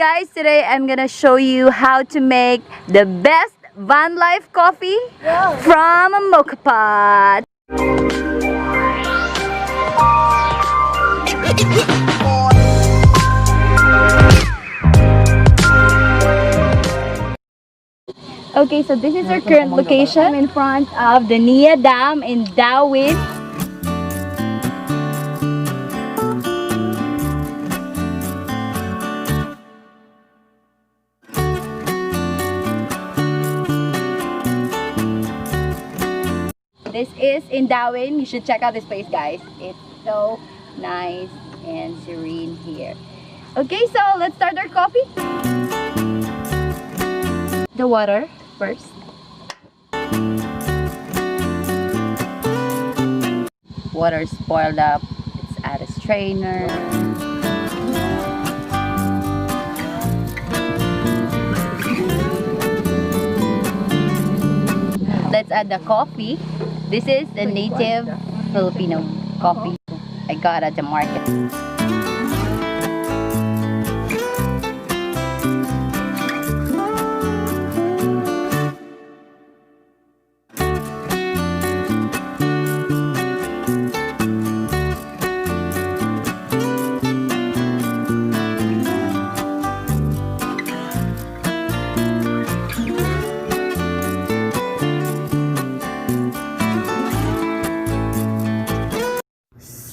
guys, today I'm gonna show you how to make the best Vanlife coffee from a Moka pot. Okay, so this is our current location in front of the Nia Dam in Darwin. This is in Darwin. You should check out this place, guys. It's so nice and serene here. Okay, so let's start our coffee. The water first. Water spoiled up. Let's add a strainer. Let's add the coffee. This is the native Filipino coffee I got at the market.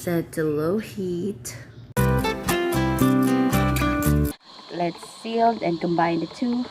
Set to low heat. Let's seal and combine the two.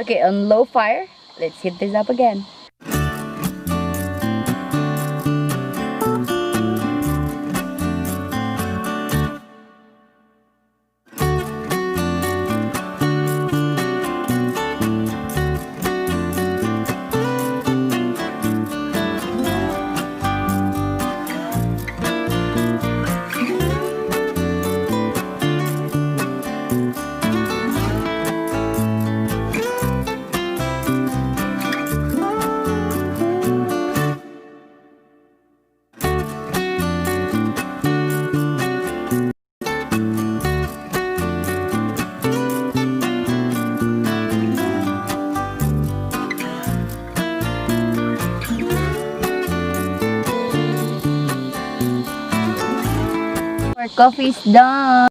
Okay, on low fire, let's heat this up again. Our coffee is done.